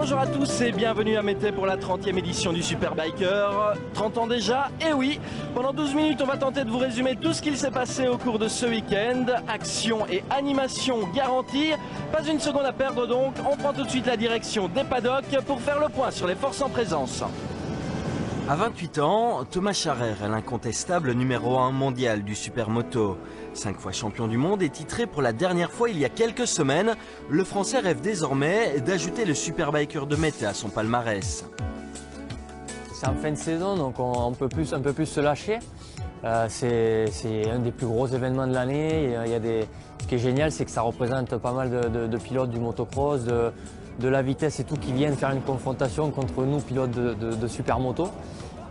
Bonjour à tous et bienvenue à Mété pour la 30e édition du Superbiker. 30 ans déjà, et oui, pendant 12 minutes on va tenter de vous résumer tout ce qu'il s'est passé au cours de ce week-end. Action et animation garantie, pas une seconde à perdre donc. On prend tout de suite la direction des paddocks pour faire le point sur les forces en présence. À 28 ans, Thomas Charrer est l'incontestable numéro 1 mondial du supermoto. 5 fois champion du monde et titré pour la dernière fois il y a quelques semaines, le Français rêve désormais d'ajouter le Superbiker de Mété à son palmarès. C'est en fin de saison, donc on peut un peu plus se lâcher. C'est un des plus gros événements de l'année. Ce qui est génial, c'est que ça représente pas mal de pilotes du motocross, de la vitesse et tout, qui viennent faire une confrontation contre nous, pilotes de supermoto.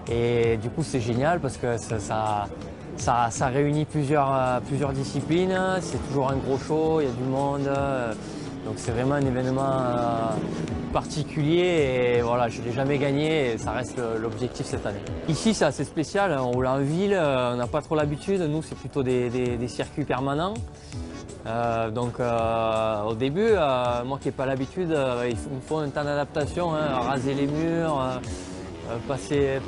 Et du coup, c'est génial parce que ça réunit plusieurs disciplines. C'est toujours un gros show, il y a du monde. Donc c'est vraiment un événement particulier et voilà, je ne l'ai jamais gagné et ça reste l'objectif cette année. Ici, c'est assez spécial, on roule en ville, on n'a pas trop l'habitude. Nous, c'est plutôt des circuits permanents. Au début, moi qui n'ai pas l'habitude, il me faut un temps d'adaptation, raser les murs, passer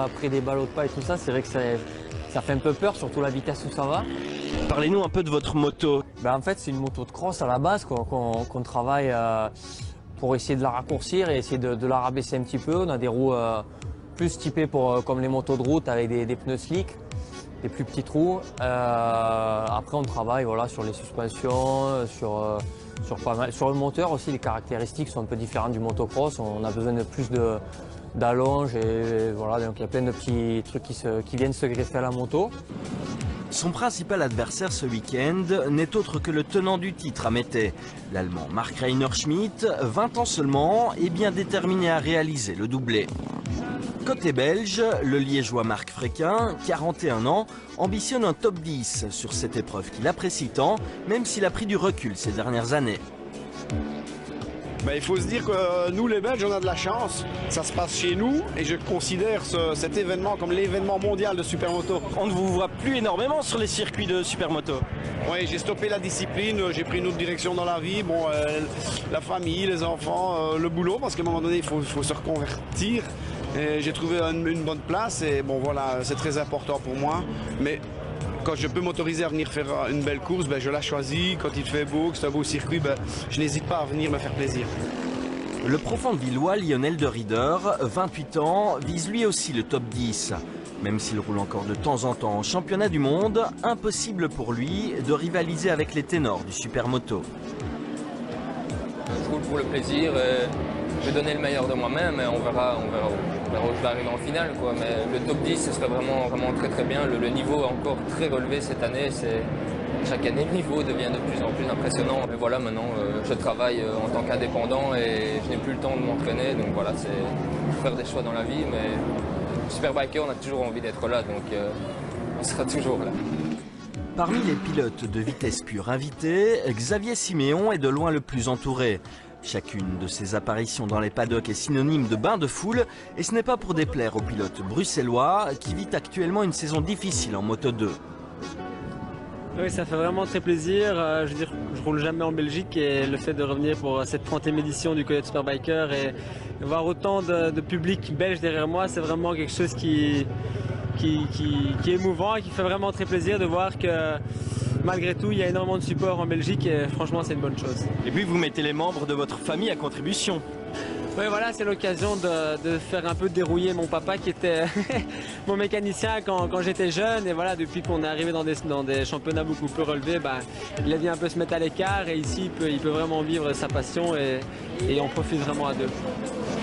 après des ballots de paille et tout ça. C'est vrai que ça fait un peu peur, surtout la vitesse où ça va. Parlez-nous un peu de votre moto. En fait, c'est une moto de cross à la base qu'on travaille pour essayer de la raccourcir et essayer de la rabaisser un petit peu. On a des roues plus typées comme les motos de route avec des pneus slick, des plus petits trous. Après, on travaille sur les suspensions, sur le moteur aussi. Les caractéristiques sont un peu différentes du motocross. On a besoin de plus d'allonge et voilà, donc il y a plein de petits trucs qui viennent se greffer à la moto. Son principal adversaire ce week-end n'est autre que le tenant du titre à Mété. L'Allemand Marc Reiner Schmidt, 20 ans seulement, est bien déterminé à réaliser le doublé. Côté belge, le Liégeois Marc Fréquin, 41 ans, ambitionne un top 10 sur cette épreuve qu'il apprécie tant, même s'il a pris du recul ces dernières années. Il faut se dire que nous les Belges on a de la chance, ça se passe chez nous et je considère cet événement comme l'événement mondial de supermoto. On ne vous voit plus énormément sur les circuits de supermoto. Oui, j'ai stoppé la discipline, j'ai pris une autre direction dans la vie, la famille, les enfants, le boulot, parce qu'à un moment donné il faut se reconvertir. J'ai trouvé une bonne place et voilà, c'est très important pour moi. Mais quand je peux m'autoriser à venir faire une belle course, je la choisis. Quand il fait beau, que c'est un beau circuit, je n'hésite pas à venir me faire plaisir. Le profond Villois Lionel de Rieder, 28 ans, vise lui aussi le top 10. Même s'il roule encore de temps en temps en championnat du monde, impossible pour lui de rivaliser avec les ténors du supermoto. Je roule pour le plaisir, je vais donner le meilleur de moi-même et on verra où je vais arriver en finale. Mais le top 10, ce serait vraiment très très bien. Le niveau est encore très relevé cette année. Chaque année, le niveau devient de plus en plus impressionnant. Mais voilà, maintenant, je travaille en tant qu'indépendant et je n'ai plus le temps de m'entraîner. Donc voilà, c'est faire des choix dans la vie. Mais Superbiker, on a toujours envie d'être là, donc on sera toujours là. Parmi les pilotes de vitesse pure invités, Xavier Siméon est de loin le plus entouré. Chacune de ses apparitions dans les paddocks est synonyme de bain de foule et ce n'est pas pour déplaire au pilote bruxellois qui vit actuellement une saison difficile en Moto 2. Oui, ça fait vraiment très plaisir. Je roule jamais en Belgique et le fait de revenir pour cette 30e édition du Coyote Superbiker et voir autant de public belge derrière moi, c'est vraiment quelque chose qui est émouvant et qui fait vraiment très plaisir de voir que malgré tout, il y a énormément de support en Belgique et franchement, c'est une bonne chose. Et puis, vous mettez les membres de votre famille à contribution. Oui, voilà, c'est l'occasion de faire un peu dérouiller mon papa qui était mon mécanicien quand j'étais jeune. Et voilà, depuis qu'on est arrivé dans des championnats beaucoup plus relevés, il a dit un peu se mettre à l'écart et ici, il peut vraiment vivre sa passion et on profite vraiment à deux.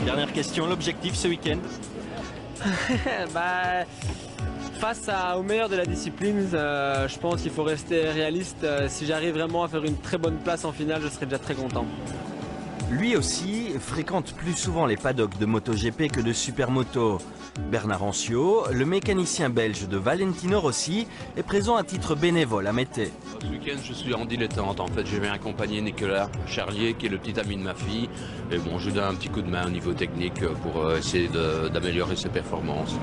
Dernière question, l'objectif ce week-end? Face au meilleur de la discipline, je pense qu'il faut rester réaliste. Si j'arrive vraiment à faire une très bonne place en finale, je serai déjà très content. Lui aussi fréquente plus souvent les paddocks de MotoGP que de Supermoto. Bernard Ancio, le mécanicien belge de Valentino Rossi, est présent à titre bénévole à Mété. Ce week-end, je suis en dilettante. En fait, je viens accompagner Nicolas Charlier, qui est le petit ami de ma fille. Et je lui donne un petit coup de main au niveau technique pour essayer d'améliorer ses performances.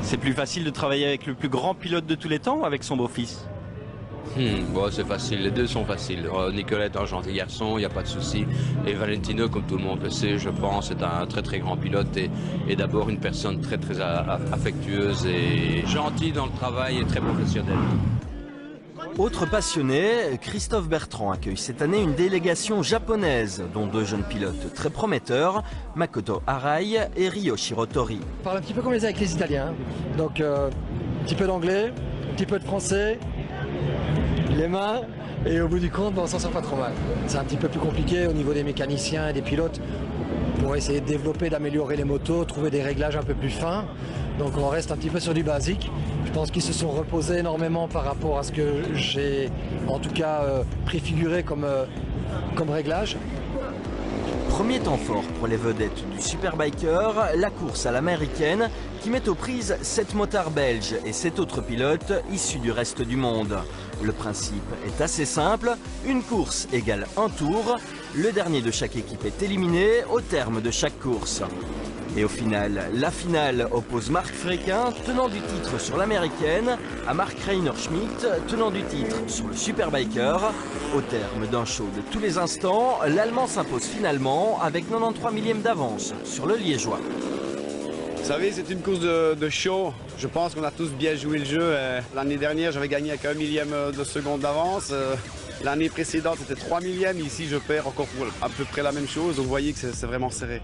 C'est plus facile de travailler avec le plus grand pilote de tous les temps ou avec son beau-fils? Bon, c'est facile, les deux sont faciles. Nicolas est un gentil garçon, il n'y a pas de souci. Et Valentino, comme tout le monde le sait, je pense, est un très très grand pilote et d'abord une personne très très affectueuse et gentille dans le travail et très professionnelle. Autre passionné, Christophe Bertrand accueille cette année une délégation japonaise, dont 2 jeunes pilotes très prometteurs, Makoto Arai et Ryoshi Rotori. On parle un petit peu comme avec les Italiens, donc un petit peu d'anglais, un petit peu de français, les mains, et au bout du compte, on s'en sort pas trop mal. C'est un petit peu plus compliqué au niveau des mécaniciens et des pilotes pour essayer de développer, d'améliorer les motos, trouver des réglages un peu plus fins. Donc on reste un petit peu sur du basique. Je pense qu'ils se sont reposés énormément par rapport à ce que j'ai en tout cas préfiguré comme réglage. Premier temps fort pour les vedettes du Superbiker, la course à l'américaine qui met aux prises 7 motards belges et 7 autres pilotes issus du reste du monde. Le principe est assez simple, une course égale un tour, le dernier de chaque équipe est éliminé au terme de chaque course. Et au final, la finale oppose Marc Fréquin, tenant du titre sur l'américaine, à Mark Reiner-Schmidt, tenant du titre sur le Superbiker. Au terme d'un show de tous les instants, l'Allemand s'impose finalement avec 93 millièmes d'avance sur le Liégeois. Vous savez, c'est une course de show. Je pense qu'on a tous bien joué le jeu. L'année dernière, j'avais gagné avec 1 millième de seconde d'avance. L'année précédente, c'était 3 millièmes. Ici, je perds encore pour à peu près la même chose. Donc, vous voyez que c'est vraiment serré.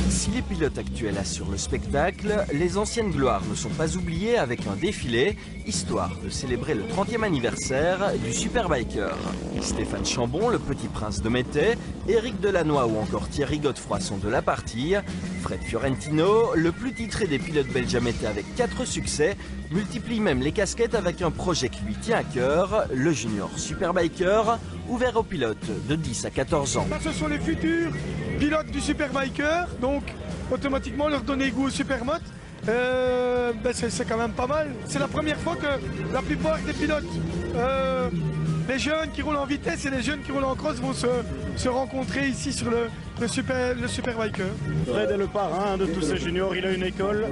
Si les pilotes actuels assurent le spectacle, les anciennes gloires ne sont pas oubliées avec un défilé, histoire de célébrer le 30e anniversaire du Superbiker. Stéphane Chambon, le petit prince de Métais, Éric Delannoy ou encore Thierry Godefroy sont de la partie. Fred Fiorentino, le plus titré des pilotes belges à Métais avec 4 succès, multiplie même les casquettes avec un projet qui lui tient à cœur, le Junior Superbiker, ouvert aux pilotes de 10 à 14 ans. Ce sont les futurs pilotes du Superbiker, donc automatiquement leur donner goût au Supermoto, c'est quand même pas mal. C'est la première fois que la plupart des pilotes, les jeunes qui roulent en vitesse et les jeunes qui roulent en cross vont se rencontrer ici sur le Superbiker. Fred est le parrain de tous ces juniors, il a une école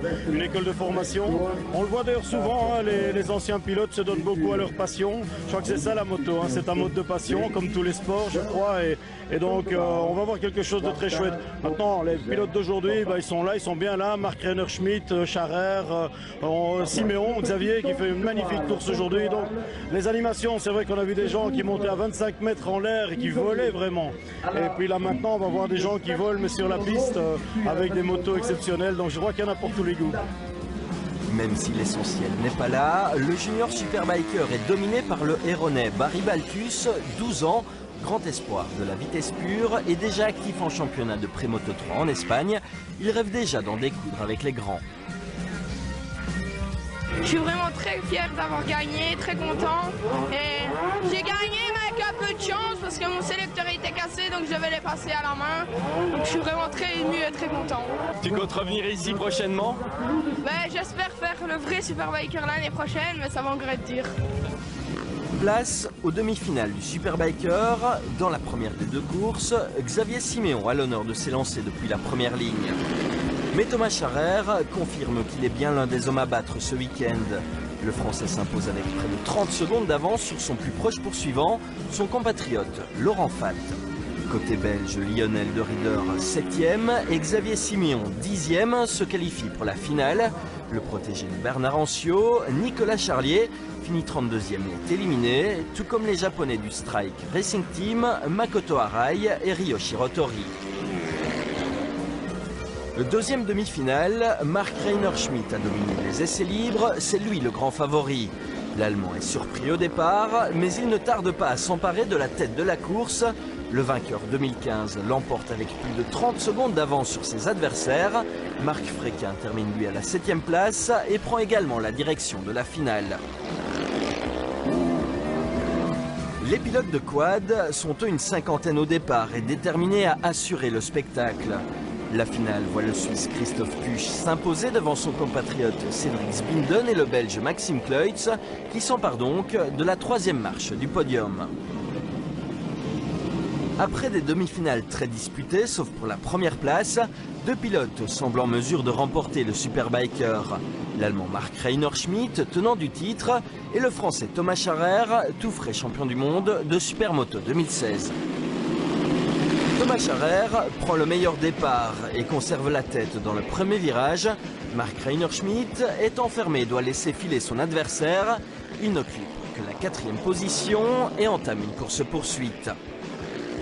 de formation. On le voit d'ailleurs souvent, hein, les anciens pilotes se donnent beaucoup à leur passion. Je crois que c'est ça la moto, hein, c'est un mode de passion comme tous les sports je crois. Et donc on va voir quelque chose de très chouette. Maintenant les pilotes d'aujourd'hui, ils sont là, ils sont bien là. Mark Reiner-Schmidt, Scharrer, Siméon, Xavier qui fait une magnifique course aujourd'hui. Donc les animations, c'est vrai qu'on a vu des gens qui montaient à 25 mètres en l'air et qui volaient vraiment. Et puis là maintenant on va voir des gens qui volent mais sur la piste avec des motos exceptionnelles. Donc je crois qu'il y en a pour tous les goûts. Même si l'essentiel n'est pas là, le Junior Superbiker est dominé par le Héronais Barry Baltus, 12 ans, grand espoir de la vitesse pure et déjà actif en championnat de Prémoto 3 en Espagne. Il rêve déjà d'en découdre avec les grands. Je suis vraiment très fier d'avoir gagné, très content. Et j'ai gagné mais avec un peu de chance parce que mon sélecteur était cassé donc je devais les passer à la main. Donc je suis vraiment très ému et très content. Tu comptes revenir ici prochainement? J'espère faire le vrai Superbiker l'année prochaine mais ça va encore être dur. Place aux demi-finales du Superbiker. Dans la première des 2 courses, Xavier Siméon a l'honneur de s'élancer depuis la première ligne. Mais Thomas Scharrer confirme qu'il est bien l'un des hommes à battre ce week-end. Le Français s'impose avec près de 30 secondes d'avance sur son plus proche poursuivant, son compatriote Laurent Fatt. Côté belge, Lionel de Rieder 7e et Xavier Siméon 10e se qualifie pour la finale. Le protégé de Bernard Anciot, Nicolas Charlier, finit 32e et est éliminé, tout comme les Japonais du Strike Racing Team, Makoto Arai et Ryoshi Rotori. Le deuxième demi-finale, Mark Reiner-Schmidt a dominé les essais libres, c'est lui le grand favori. L'Allemand est surpris au départ, mais il ne tarde pas à s'emparer de la tête de la course. Le vainqueur 2015 l'emporte avec plus de 30 secondes d'avance sur ses adversaires. Marc Fréquin termine lui à la 7e place et prend également la direction de la finale. Les pilotes de quad sont eux une cinquantaine au départ et déterminés à assurer le spectacle. La finale voit le Suisse Christophe Kusch s'imposer devant son compatriote Cédric Zbinden et le Belge Maxime Kleutz, qui s'emparent donc de la 3e marche du podium. Après des demi-finales très disputées, sauf pour la première place, deux pilotes semblent en mesure de remporter le Superbiker. L'Allemand Marc Reinhard-Schmidt, tenant du titre, et le Français Thomas Scharrer, tout frais champion du monde de Supermoto 2016. Thomas Scharrer prend le meilleur départ et conserve la tête dans le premier virage. Marc Reinhard-Schmidt est enfermé et doit laisser filer son adversaire. Il n'occupe que la 4e position et entame une course-poursuite.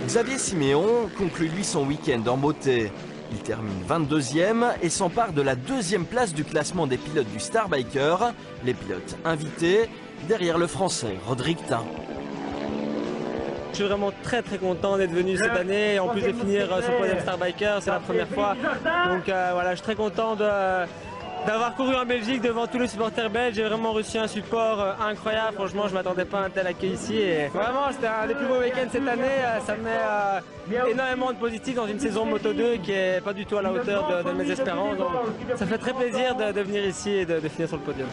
Xavier Siméon conclut lui son week-end en beauté. Il termine 22e et s'empare de la 2e place du classement des pilotes du Starbiker, les pilotes invités, derrière le Français Roderick Tin. Je suis vraiment très content d'être venu cette année et en plus de finir sur le podium Starbiker, c'est la première fois. Donc voilà, je suis très content d'avoir couru en Belgique devant tous les supporters belges. J'ai vraiment reçu un support incroyable. Franchement, je ne m'attendais pas à un tel accueil ici. Et vraiment, c'était un des plus beaux week-ends cette année. Ça met énormément de positif dans une saison Moto 2 qui n'est pas du tout à la hauteur de mes espérances. Donc, ça fait très plaisir de venir ici et de finir sur le podium.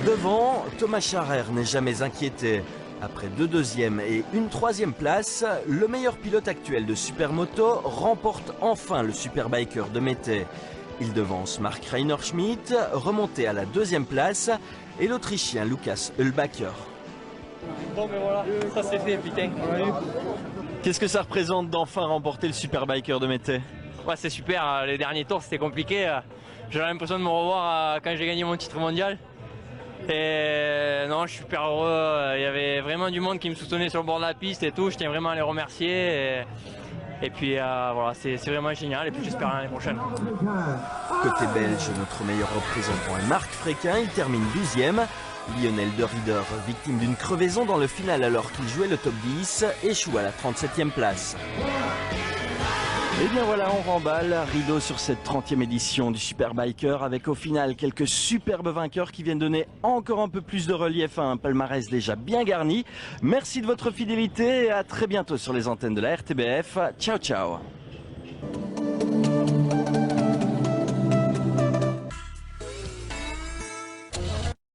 Devant, Thomas Scharrer n'est jamais inquiété. Après 2 deuxièmes et une 3e place, le meilleur pilote actuel de Supermoto remporte enfin le Superbiker de Mété. Il devance Marc Reinhard-Schmidt, remonté à la 2e place, et l'Autrichien Lukas Hülbacher. Bon ben voilà, ça c'est fait putain. Qu'est-ce que ça représente d'enfin remporter le Superbiker de Mété? Ouais, c'est super, les derniers tours c'était compliqué. J'avais l'impression de me revoir quand j'ai gagné mon titre mondial. Et non, je suis super heureux. Il y avait vraiment du monde qui me soutenait sur le bord de la piste et tout. Je tiens vraiment à les remercier. Et puis voilà, c'est vraiment génial. Et puis j'espère l'année prochaine. Côté belge, notre meilleur représentant est Marc Fréquin. Il termine 12e. Lionel De Ridder, victime d'une crevaison dans le final alors qu'il jouait le top 10, échoue à la 37e place. Et bien voilà, on remballe rideau sur cette 30e édition du Superbiker avec au final quelques superbes vainqueurs qui viennent donner encore un peu plus de relief à un palmarès déjà bien garni. Merci de votre fidélité et à très bientôt sur les antennes de la RTBF. Ciao ciao.